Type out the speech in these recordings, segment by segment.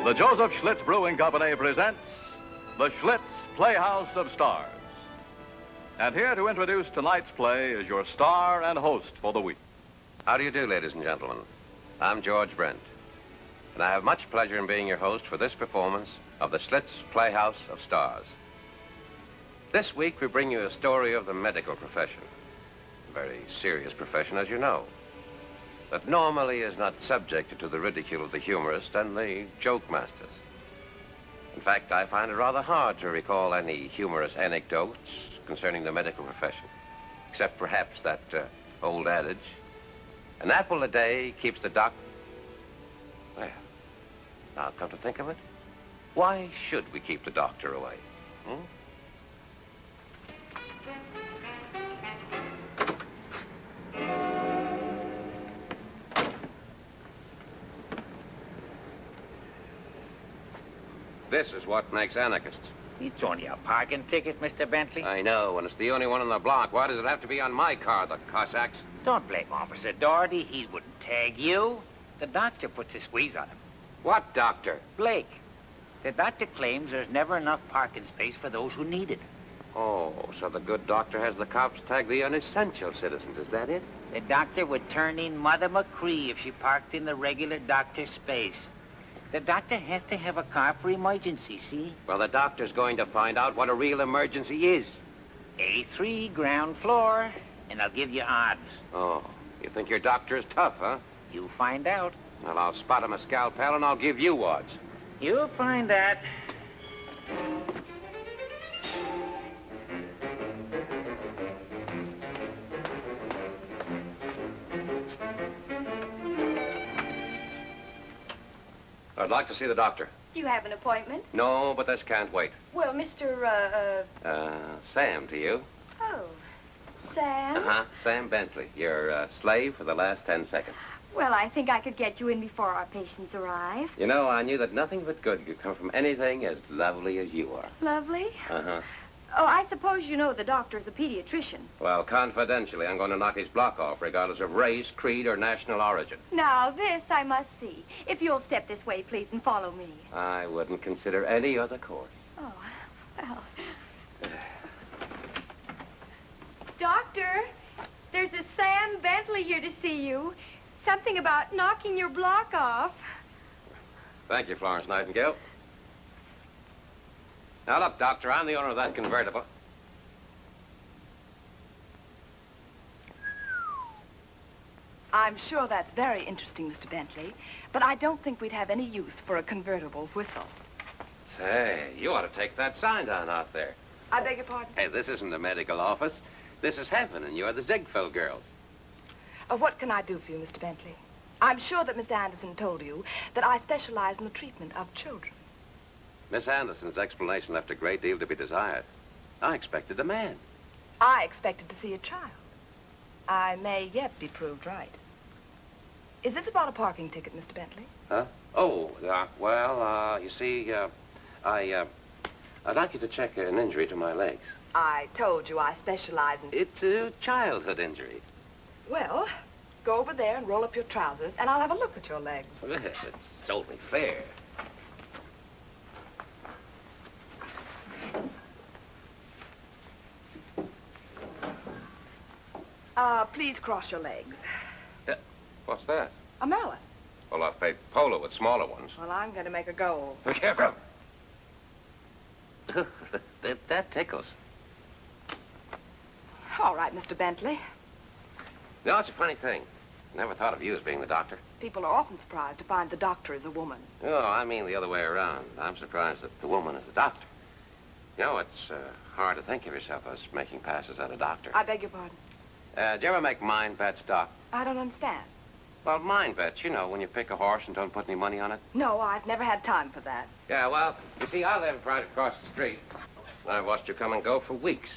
The Joseph Schlitz Brewing Company presents the Schlitz Playhouse of Stars. And here to introduce tonight's play is your star and host for the week. How do you do, ladies and gentlemen? I'm George Brent, and I have much pleasure in being your host for this performance of the Schlitz Playhouse of Stars. This week, we bring you a story of the medical profession. A very serious profession, as you know, that normally is not subjected to the ridicule of the humorist and the joke masters. In fact, I find it rather hard to recall any humorous anecdotes concerning the medical profession, except perhaps that old adage, an apple a day keeps the doc... Well, now come to think of it, why should we keep the doctor away? This is what makes anarchists. It's only a parking ticket, Mr. Bentley. I know, and it's the only one on the block. Why does it have to be on my car, the Cossacks? Don't blame Officer Doherty. He wouldn't tag you. The doctor puts a squeeze on him. What doctor? Blake. The doctor claims there's never enough parking space for those who need it. Oh, so the good doctor has the cops tag the unessential citizens. Is that it? The doctor would turn in Mother McCree if she parked in the regular doctor's space. The doctor has to have a car for emergency, see? Well, the doctor's going to find out what a real emergency is. A3, ground floor, and I'll give you odds. Oh, you think your doctor is tough, huh? You find out. Well, I'll spot him a scalpel and I'll give you odds. You'll find that. I'd like to see the doctor. Do you have an appointment? No, but this can't wait. Well, Mr. Sam to you. Oh, Sam? Uh-huh, Sam Bentley, your slave for the last 10 seconds. Well, I think I could get you in before our patients arrive. You know, I knew that nothing but good could come from anything as lovely as you are. Lovely? Uh-huh. Oh, I suppose you know the doctor's a pediatrician. Well, confidentially, I'm going to knock his block off, regardless of race, creed, or national origin. Now, this I must see. If you'll step this way, please, and follow me. I wouldn't consider any other course. Oh, well. Doctor, there's a Sam Bentley here to see you. Something about knocking your block off. Thank you, Florence Nightingale. Now, look, Doctor, I'm the owner of that convertible. I'm sure that's very interesting, Mr. Bentley, but I don't think we'd have any use for a convertible whistle. Say, you ought to take that sign down out there. I beg your pardon? Hey, this isn't the medical office. This is heaven, and you're the Ziegfeld girls. What can I do for you, Mr. Bentley? I'm sure that Mr. Anderson told you that I specialize in the treatment of children. Miss Anderson's explanation left a great deal to be desired. I expected a man. I expected to see a child. I may yet be proved right. Is this about a parking ticket, Mr. Bentley? Huh? Oh, well, you see, I'd like you to check an injury to my legs. I told you I specialize in... It's a childhood injury. Well, go over there and roll up your trousers, and I'll have a look at your legs. Well, it's only fair. Please cross your legs. What's that? A mallet. Well, I've played polo with smaller ones. Well, I'm going to make a go. Be careful. that tickles. All right, Mr. Bentley. No, it's a funny thing. Never thought of you as being the doctor. People are often surprised to find the doctor is a woman. No, I mean the other way around. I'm surprised that the woman is a doctor. You know, it's hard to think of yourself as making passes at a doctor. I beg your pardon? Did you ever make mind bets, Doc? I don't understand. Well, mind bets, you know, when you pick a horse and don't put any money on it. No, I've never had time for that. Yeah, well, you see, I live right across the street. I've watched you come and go for weeks.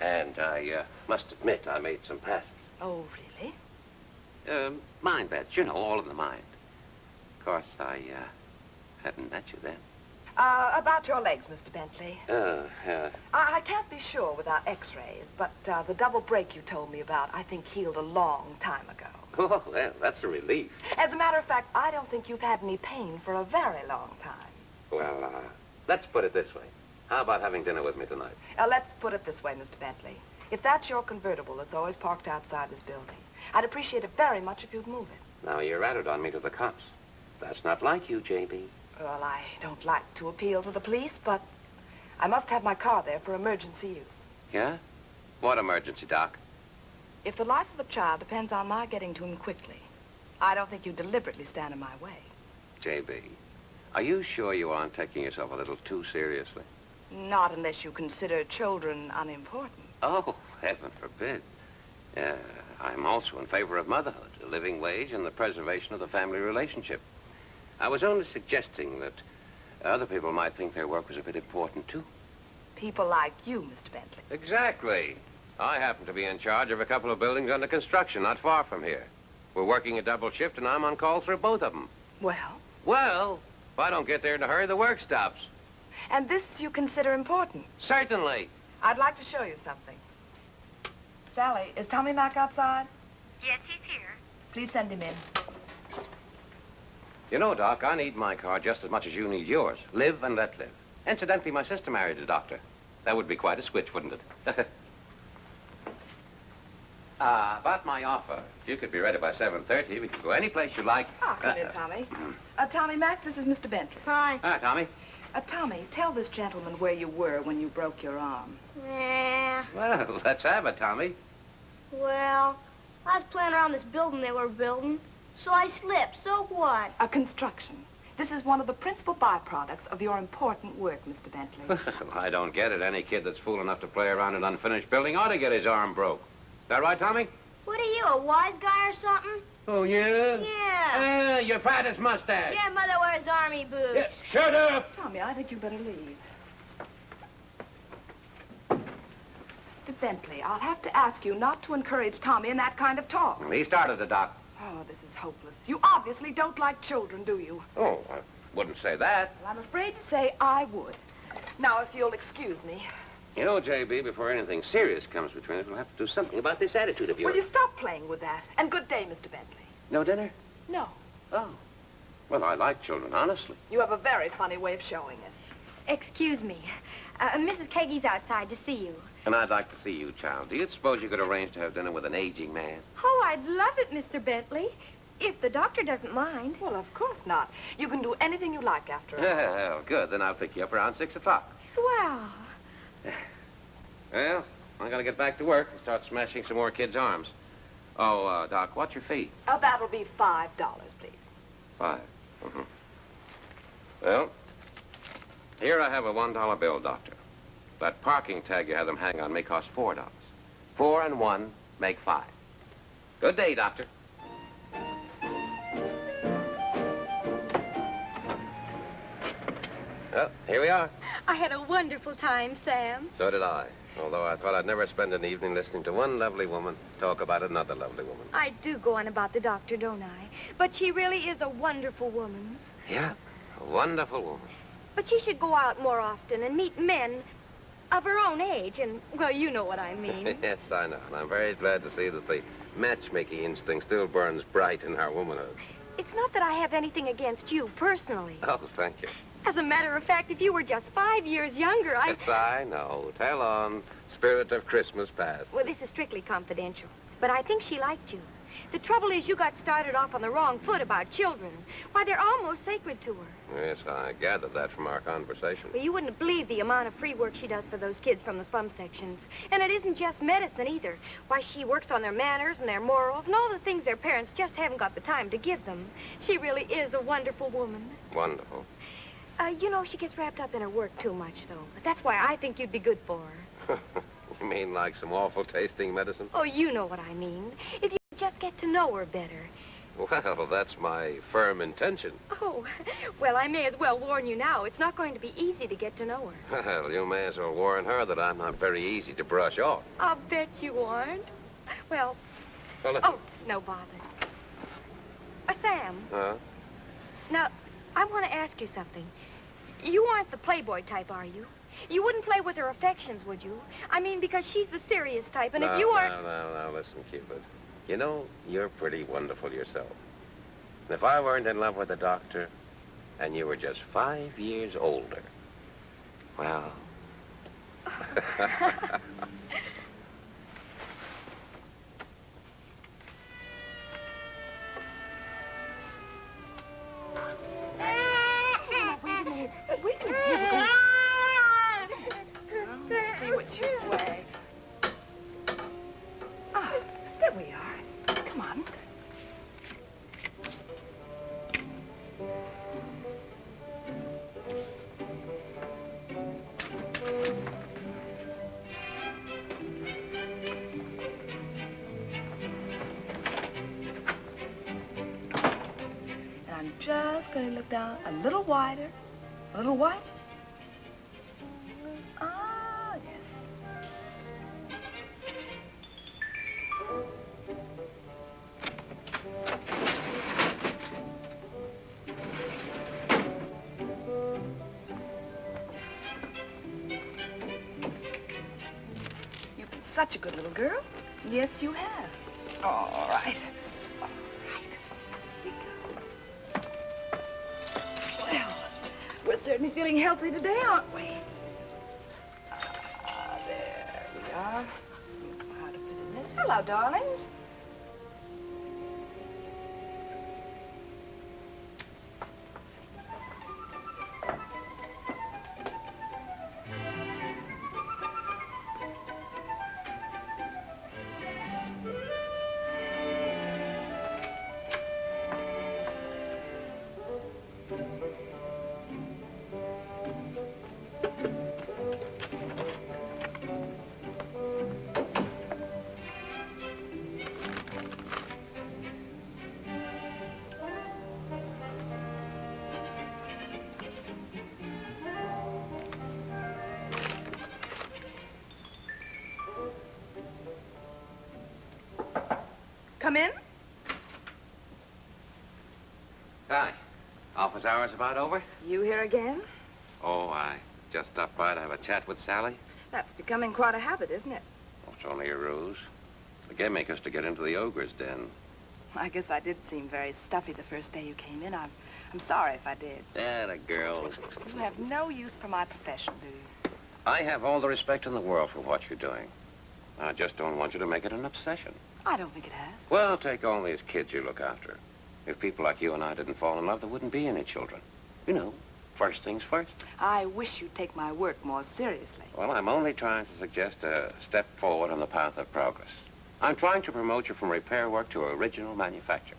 And I must admit I made some passes. Oh, really? Mind bets, you know, all in the mind. Of course, I hadn't met you then. About your legs, Mr. Bentley. Yeah. I can't be sure without x-rays, but the double break you told me about, I think, healed a long time ago. Oh, well, that's a relief. As a matter of fact, I don't think you've had any pain for a very long time. Well, let's put it this way. How about having dinner with me tonight? Let's put it this way, Mr. Bentley. If that's your convertible that's always parked outside this building, I'd appreciate it very much if you'd move it. Now, you ratted on me to the cops. That's not like you, J.B. Well, I don't like to appeal to the police, but I must have my car there for emergency use. Yeah? What emergency, Doc? If the life of a child depends on my getting to him quickly, I don't think you deliberately stand in my way. J.B., are you sure you aren't taking yourself a little too seriously? Not unless you consider children unimportant. Oh, heaven forbid. I'm also in favor of motherhood, a living wage, and the preservation of the family relationship. I was only suggesting that other people might think their work was a bit important, too. People like you, Mr. Bentley. Exactly. I happen to be in charge of a couple of buildings under construction not far from here. We're working a double shift, and I'm on call through both of them. Well? Well, if I don't get there in a hurry, the work stops. And this you consider important? Certainly. I'd like to show you something. Sally, is Tommy Mac outside? Yes, he's here. Please send him in. You know, Doc, I need my car just as much as you need yours. Live and let live. Incidentally, my sister married a doctor. That would be quite a switch, wouldn't it? About my offer. If you could be ready by 7:30, we could go any place you like. Ah, come in, Tommy. Tommy Mac, this is Mr. Bentley. Hi. Hi, Tommy. Tommy, tell this gentleman where you were when you broke your arm. Well, let's have it, Tommy. Well, I was playing around this building they were building, so I slipped. So what? Construction. This is one of the principal byproducts of your important work, Mr. Bentley. Well, I don't get it. Any kid that's fool enough to play around an unfinished building ought to get his arm broke. Is that right, Tommy? What are you, a wise guy or something? Oh, yeah? Yeah. Your fattest mustache. Yeah, Mother wears army boots. Yeah, shut up! Tommy, I think you better leave. Mr. Bentley, I'll have to ask you not to encourage Tommy in that kind of talk. He started the Doc. Oh, this is hopeless. You obviously don't like children, do you? Oh, I wouldn't say that. Well, I'm afraid to say I would. Now, if you'll excuse me. You know, J.B., before anything serious comes between us, we'll have to do something about this attitude of yours. Will you stop playing with that? And good day, Mr. Bentley. No dinner? No. Oh. Well, I like children, honestly. You have a very funny way of showing it. Excuse me. Mrs. Keggy's outside to see you. And I'd like to see you, child. Do you suppose you could arrange to have dinner with an aging man? Oh, I'd love it, Mr. Bentley. If the doctor doesn't mind. Well, of course not. You can do anything you like after all. Well, good. Then I'll pick you up around 6 o'clock. Swell. Well, I gotta get back to work and start smashing some more kids' arms. Oh, Doc, what's your fee? That'll be $5, please. 5. Mm-hmm. Well, here I have a $1 bill, Doctor. That parking tag you had them hang on me cost $4. 4 and 1 make 5. Good day, Doctor. Well, here we are. I had a wonderful time, Sam. So did I. Although I thought I'd never spend an evening listening to one lovely woman talk about another lovely woman. I do go on about the doctor, don't I? But she really is a wonderful woman. Yeah, a wonderful woman. But she should go out more often and meet men of her own age. And, well, you know what I mean. Yes, I know. And I'm very glad to see that the matchmaking instinct still burns bright in her womanhood. It's not that I have anything against you personally. Oh, thank you. As a matter of fact, if you were just 5 years younger, Yes, I know. Tell on. Spirit of Christmas past. Well, this is strictly confidential. But I think she liked you. The trouble is you got started off on the wrong foot about children. Why, they're almost sacred to her. Yes, I gathered that from our conversation. Well, you wouldn't believe the amount of free work she does for those kids from the slum sections. And it isn't just medicine, either. Why, she works on their manners and their morals and all the things their parents just haven't got the time to give them. She really is a wonderful woman. Wonderful. You know, she gets wrapped up in her work too much, though. But that's why I think you'd be good for her. You mean like some awful tasting medicine? Oh, you know what I mean. If you just get to know her better. Well, that's my firm intention. Oh, well, I may as well warn you now. It's not going to be easy to get to know her. Well, you may as well warn her that I'm not very easy to brush off. I'll bet you aren't. Well, Well, no bother. Sam. Huh? Now, I want to ask you something. You aren't the playboy type, are you? You wouldn't play with her affections, would you? I mean, because she's the serious type, and if you aren't... No, listen, Cupid. You know, you're pretty wonderful yourself. And if I weren't in love with the doctor, and you were just 5 years older, well... Wait a minute. See what you weigh. Ah, there we are. Come on. And I'm just going to look down a little wider. A little wider. Ah, yes. You've been such a good little girl. Yes, you have. All right. All right. Here we go. Well, we're certainly feeling healthy today, aren't we? There we are. How to fit in this. Hello, darlings. Come in. Hi. Office hours about over? You here again? Oh, I just stopped by to have a chat with Sally. That's becoming quite a habit, isn't it? Oh, it's only a ruse. The game make us to get into the ogre's den. I guess I did seem very stuffy the first day you came in. I'm sorry if I did. The girl. You have no use for my profession, do you? I have all the respect in the world for what you're doing. I just don't want you to make it an obsession. I don't think it has. Well, take all these kids you look after. If people like you and I didn't fall in love, there wouldn't be any children. You know, first things first. I wish you'd take my work more seriously. Well, I'm only trying to suggest a step forward on the path of progress. I'm trying to promote you from repair work to original manufacture.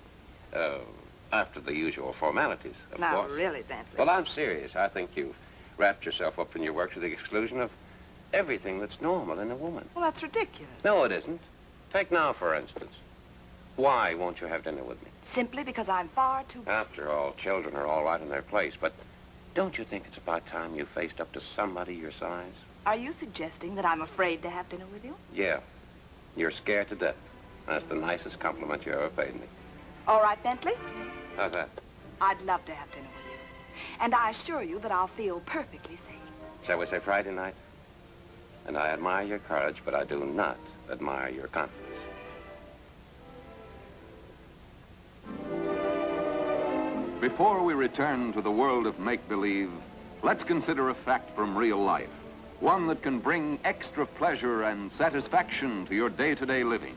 After the usual formalities, of Now, course. really, Bentley. Well, I'm serious. I think you've wrapped yourself up in your work to the exclusion of everything that's normal in a woman. Well, that's ridiculous. No, it isn't. Take now, for instance. Why won't you have dinner with me? Simply because I'm far too... After all, children are all right in their place, but don't you think it's about time you faced up to somebody your size? Are you suggesting that I'm afraid to have dinner with you? Yeah. You're scared to death. That's the nicest compliment you ever paid me. All right, Bentley. How's that? I'd love to have dinner with you. And I assure you that I'll feel perfectly safe. Shall we say Friday night? And I admire your courage, but I do not admire your confidence. Before we return to the world of make-believe, let's consider a fact from real life, one that can bring extra pleasure and satisfaction to your day-to-day living.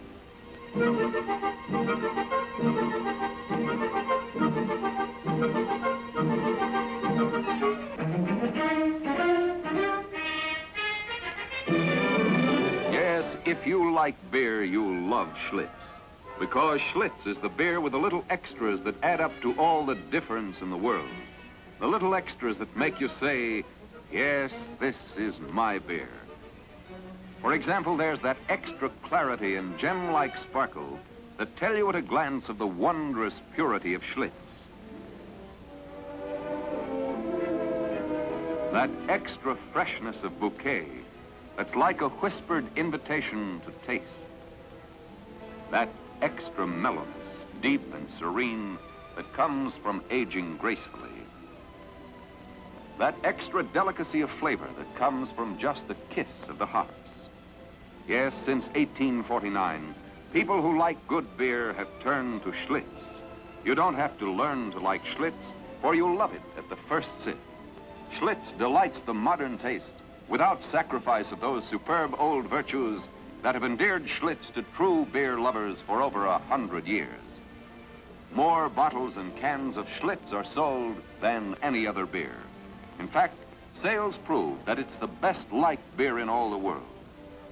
Yes, if you like beer, you'll love Schlitz. Because Schlitz is the beer with the little extras that add up to all the difference in the world. The little extras that make you say, yes, this is my beer. For example, there's that extra clarity and gem-like sparkle that tell you at a glance of the wondrous purity of Schlitz. That extra freshness of bouquet that's like a whispered invitation to taste. That extra mellowness, deep and serene, that comes from aging gracefully. That extra delicacy of flavor that comes from just the kiss of the hops. Yes, since 1849, People who like good beer have turned to Schlitz. You don't have to learn to like Schlitz, for you'll love it at the first sip. Schlitz delights the modern taste without sacrifice of those superb old virtues that have endeared Schlitz to true beer lovers for over 100 years. More bottles and cans of Schlitz are sold than any other beer. In fact, sales prove that it's the best liked beer in all the world.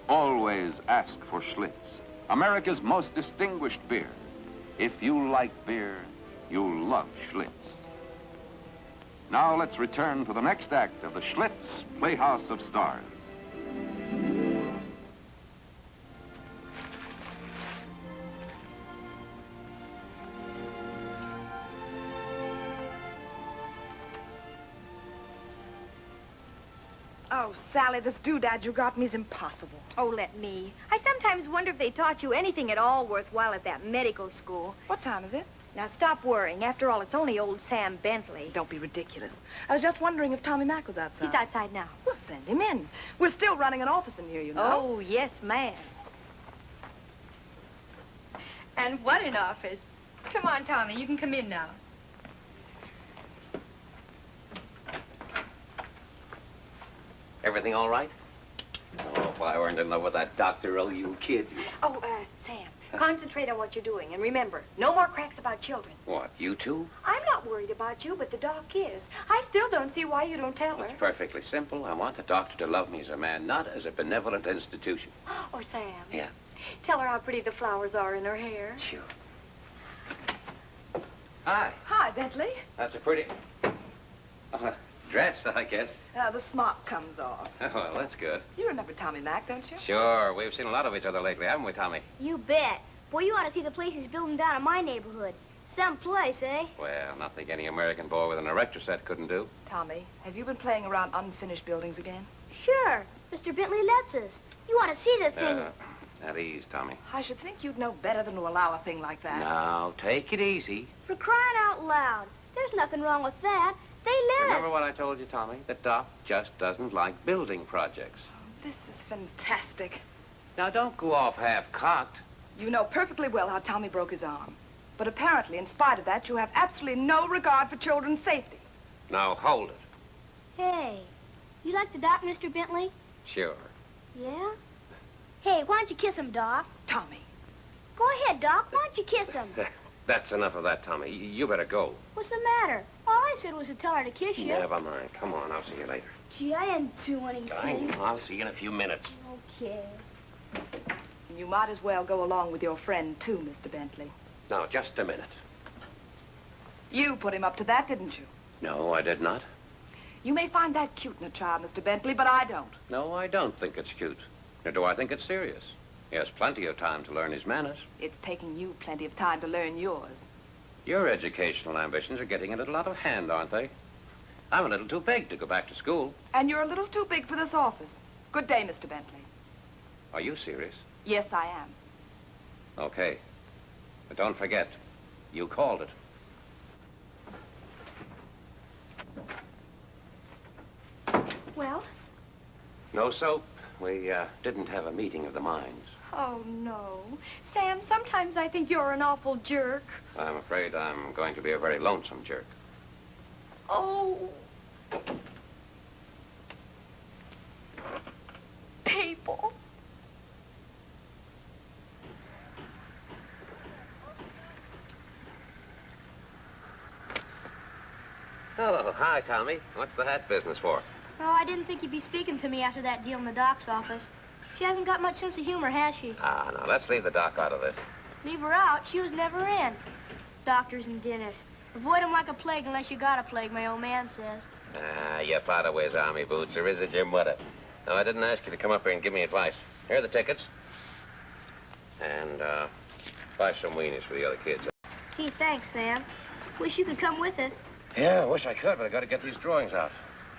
Always ask for Schlitz, America's most distinguished beer. If you like beer, you'll love Schlitz. Now let's return to the next act of the Schlitz Playhouse of Stars. Oh, Sally, this doodad you got me is impossible. Oh, let me. I sometimes wonder if they taught you anything at all worthwhile at that medical school. What time is it? Now, stop worrying. After all, it's only old Sam Bentley. Don't be ridiculous. I was just wondering if Tommy Mack was outside. He's outside now. Well, send him in. We're still running an office in here, you know. Oh, yes, ma'am. And what an office. Come on, Tommy. You can come in now. Everything all right? Oh, if I weren't in love with that doctor, oh, you kid. Oh, Sam, concentrate on what you're doing. And remember, no more cracks about children. What, you two? I'm not worried about you, but the doc is. I still don't see why you don't tell her. It's perfectly simple. I want the doctor to love me as a man, not as a benevolent institution. Oh, Sam. Yeah? Tell her how pretty the flowers are in her hair. Sure. Hi. Hi, Bentley. That's a pretty... dress, I guess. The smock comes off. Oh, well, that's good. You remember Tommy Mack, don't you? Sure. We've seen a lot of each other lately, haven't we, Tommy? You bet. Boy, you ought to see the place he's building down in my neighborhood. Some place, eh? Well, nothing any American boy with an erector set couldn't do. Tommy, have you been playing around unfinished buildings again? Sure. Mr. Bentley lets us. You ought to see the thing. At ease, Tommy. I should think you'd know better than to allow a thing like that. Now, take it easy. For crying out loud. There's nothing wrong with that. They let Remember us. what I told you, Tommy? The doc just doesn't like building projects. This is fantastic. Now, don't go off half-cocked. You know perfectly well how Tommy broke his arm. But apparently, in spite of that, you have absolutely no regard for children's safety. Now, hold it. Hey, you like the doc, Mr. Bentley? Sure. Yeah? Hey, why don't you kiss him, Doc? Tommy. Go ahead, Doc. Why don't you kiss him? That's enough of that, Tommy. You better go. What's the matter? All I said was to tell her to kiss you. Never mind. Come on, I'll see you later. Gee, I didn't do anything. I know. I'll see you in a few minutes. Okay. And you might as well go along with your friend, too, Mr. Bentley. Now, just a minute. You put him up to that, didn't you? No, I did not. You may find that cute in a child, Mr. Bentley, but I don't. No, I don't think it's cute. Nor do I think it's serious. He has plenty of time to learn his manners. It's taking you plenty of time to learn yours. Your educational ambitions are getting a little out of hand, aren't they? I'm a little too big to go back to school. And you're a little too big for this office. Good day, Mr. Bentley. Are you serious? Yes, I am. Okay. But don't forget, you called it. Well? No soap. We didn't have a meeting of the minds. Oh, no. Sam, sometimes I think you're an awful jerk. I'm afraid I'm going to be a very lonesome jerk. Oh. People. Oh, hi, Tommy. What's the hat business for? Oh, I didn't think you'd be speaking to me after that deal in the doc's office. She hasn't got much sense of humor, has she? Ah, now, let's leave the doc out of this. Leave her out. She was never in. Doctors and dentists. Avoid them like a plague unless you got a plague, my old man says. Ah, you plot away his army boots, or is it your mother? No, I didn't ask you to come up here and give me advice. Here are the tickets. And, buy some weenies for the other kids. Gee, thanks, Sam. Wish you could come with us. Yeah, I wish I could, but I gotta get these drawings out.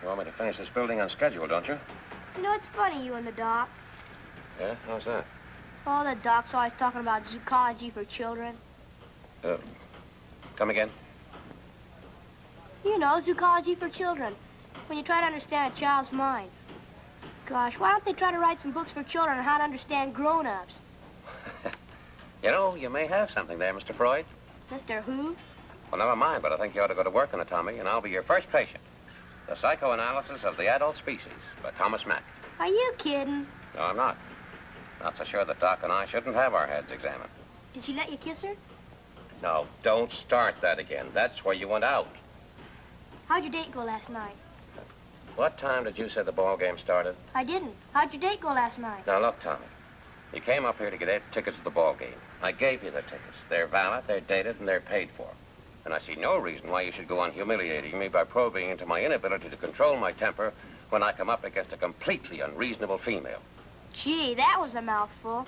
You want me to finish this building on schedule, don't you? You know, it's funny, you and the doc. Yeah? How's that? Oh, the doc's always talking about zoology for children. Come again? You know, zoology for children. When you try to understand a child's mind. Gosh, why don't they try to write some books for children on how to understand grown-ups? You know, you may have something there, Mr. Freud. Mr. Who? Well, never mind, but I think you ought to go to work on it, Tommy, and I'll be your first patient. The Psychoanalysis of the Adult Species by Thomas Mack. Are you kidding? No, I'm not. Not so sure that Doc and I shouldn't have our heads examined. Did she let you kiss her? No, don't start that again. That's where you went out. How'd your date go last night? What time did you say the ball game started? I didn't. How'd your date go last night? Now, look, Tommy. You came up here to get tickets to the ball game. I gave you the tickets. They're valid, they're dated, and they're paid for. And I see no reason why you should go on humiliating me by probing into my inability to control my temper when I come up against a completely unreasonable female. Gee, that was a mouthful.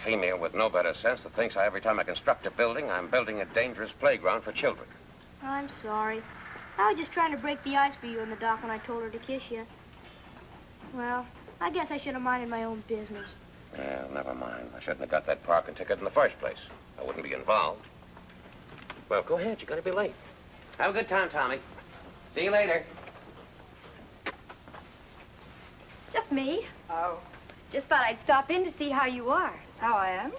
Female with no better sense that thinks every time I construct a building, I'm building a dangerous playground for children. I'm sorry. I was just trying to break the ice for you and the doc when I told her to kiss you. Well, I guess I should have minded my own business. Well, never mind. I shouldn't have got that parking ticket in the first place. I wouldn't be involved. Well, go ahead. You're going to be late. Have a good time, Tommy. See you later. Just me. Oh, Just thought I'd stop in to see how you are. how I am?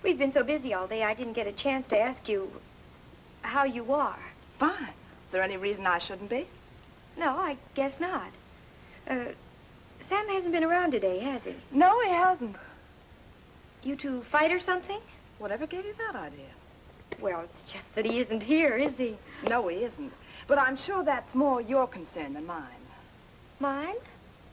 We've been so busy all day, I didn't get a chance to ask you how you are. Fine. Is there any reason I shouldn't be? No, I guess not. Sam hasn't been around today, has he? No, he hasn't. You two fight or something? Whatever gave you that idea? Well, it's just that he isn't here, is he? No, he isn't. But I'm sure that's more your concern than mine. Mine?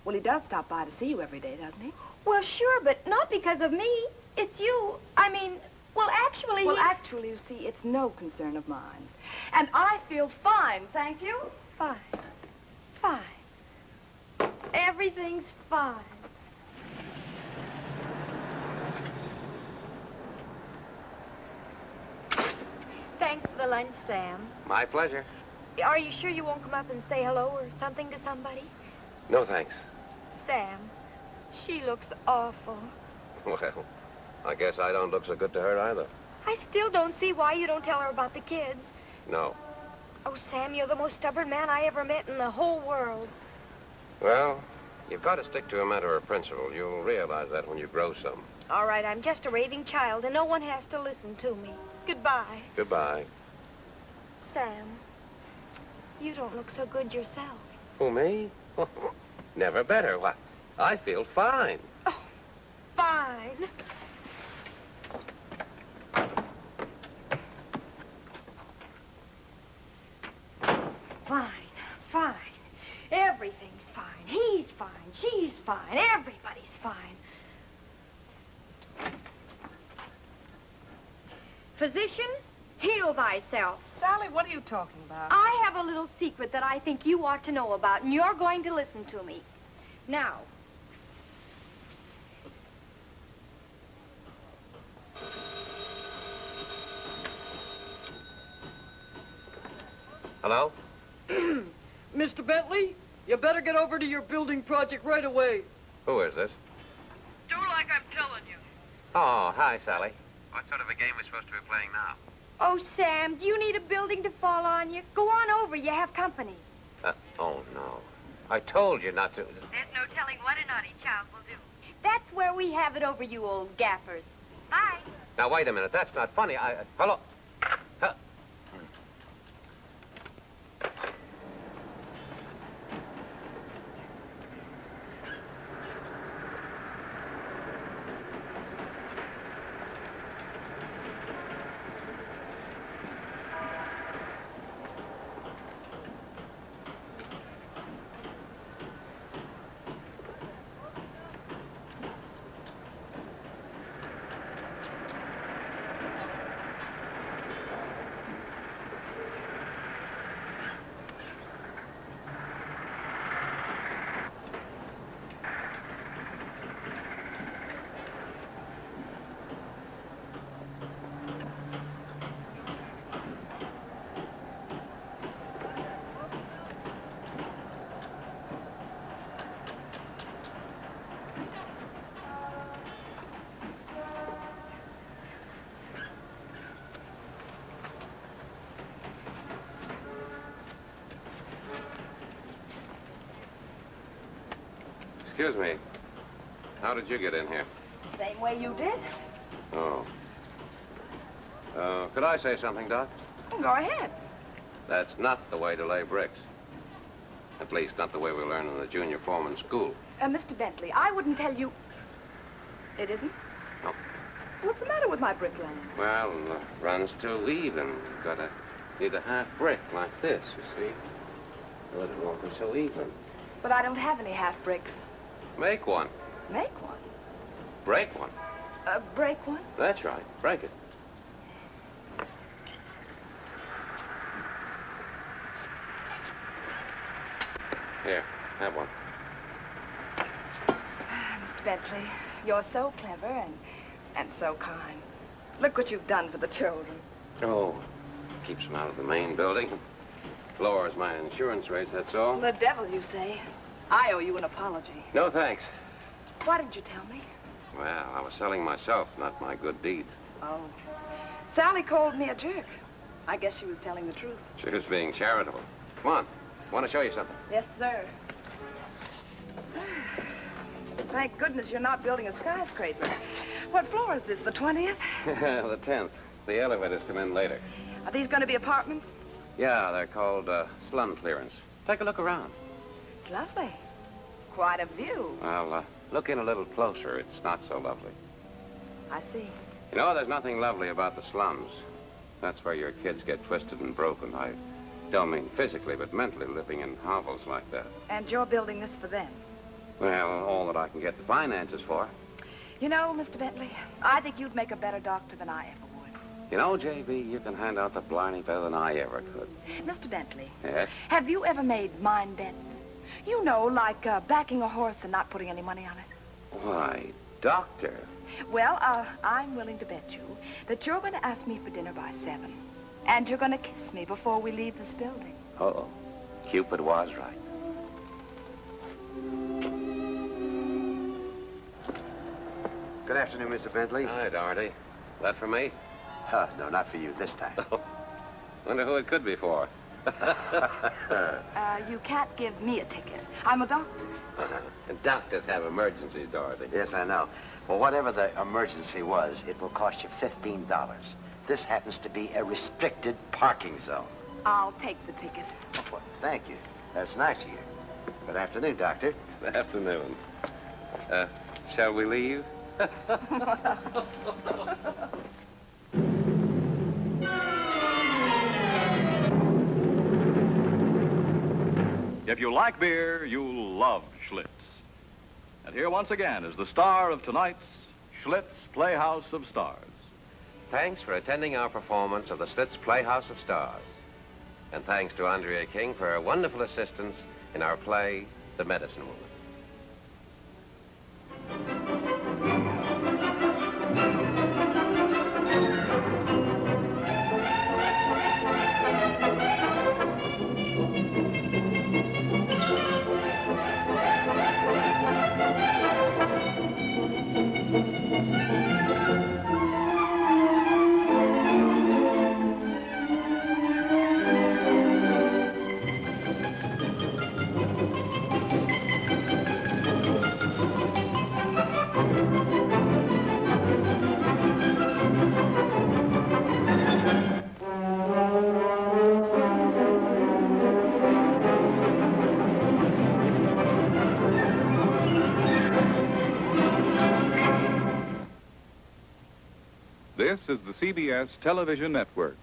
Well, he does stop by to see you every day, doesn't he? Well, sure, but not because of me. It's you. I mean, well, actually... Well, actually, you see, it's no concern of mine. And I feel fine, thank you. Fine. Fine. Everything's fine. Thanks for the lunch, Sam. My pleasure. Are you sure you won't come up and say hello or something to somebody? No, thanks. Sam, she looks awful. Well, I guess I don't look so good to her either. I still don't see why you don't tell her about the kids. No. Oh, Sam, you're the most stubborn man I ever met in the whole world. Well, you've got to stick to a matter of principle. You'll realize that when you grow some. All right, I'm just a raving child, and no one has to listen to me. Goodbye. Goodbye. Sam, you don't look so good yourself. Who, me? Never better. What? I feel fine. Oh, fine. Fine, fine. Everything's fine. He's fine. She's fine. Everybody's fine. Physician, heal thyself. Sally, what are you talking about? I have a little secret that I think you ought to know about, and you're going to listen to me. Now. Hello? Mr. Bentley, you better get over to your building project right away. Who is this? Do like I'm telling you. Oh, hi, Sally. What sort of a game are we supposed to be playing now? Oh, Sam, do you need a building to fall on you? Go on over. You have company. Oh, no. I told you not to. There's no telling what a naughty child will do. That's where we have it over, you old gaffers. Bye. Now, wait a minute. That's not funny. Hello? Huh. Excuse me. How did you get in here? Same way you did. Oh. Could I say something, Doc? Well, go ahead. That's not the way to lay bricks. At least, not the way we learn in the junior foreman school. Mr. Bentley, I wouldn't tell you... It isn't? No. What's the matter with my bricklaying? Well, runs too even. Need a half brick like this, you see. So it won't be so even. But I don't have any half bricks. Make one. Make one? Break one. Break one? That's right. Break it. Here, have one. Mr. Bentley, you're so clever and so kind. Look what you've done for the children. Oh, keeps them out of the main building. Lowers my insurance rates, that's all. The devil, you say. I owe you an apology. No, thanks. Why didn't you tell me? Well, I was selling myself, not my good deeds. Oh. Sally called me a jerk. I guess she was telling the truth. She was being charitable. Come on. I want to show you something. Yes, sir. Thank goodness you're not building a skyscraper. What floor is this, the 20th? The 10th. The elevators come in later. Are these going to be apartments? Yeah, they're called slum clearance. Take a look around. It's lovely. Quite a view. Well, look in a little closer. It's not so lovely. I see. You know, there's nothing lovely about the slums. That's where your kids get twisted and broken. I don't mean physically, but mentally living in hovels like that. And you're building this for them? Well, all that I can get the finances for. You know, Mr. Bentley, I think you'd make a better doctor than I ever would. You know, J.B., you can hand out the blarney better than I ever could. Mr. Bentley. Yes? Have you ever made mind bets? You know, like backing a horse and not putting any money on it. Why, doctor. Well, I'm willing to bet you that you're going to ask me for dinner by 7. And you're going to kiss me before we leave this building. Uh-oh. Cupid was right. Good afternoon, Mr. Bentley. Hi, Doherty. That for me? No, not for you this time. Wonder who it could be for. You can't give me a ticket. I'm a doctor. And doctors have emergencies, Dorothy. Yes, I know. Well, whatever the emergency was, it will cost you $15. This happens to be a restricted parking zone. I'll take the ticket. Well, thank you. That's nice of you. Good afternoon, Doctor. Good afternoon. Shall we leave? If you like beer, you'll love Schlitz. And here once again is the star of tonight's Schlitz Playhouse of Stars. Thanks for attending our performance of the Schlitz Playhouse of Stars. And thanks to Andrea King for her wonderful assistance in our play, The Medicine Woman. This is the CBS Television Network.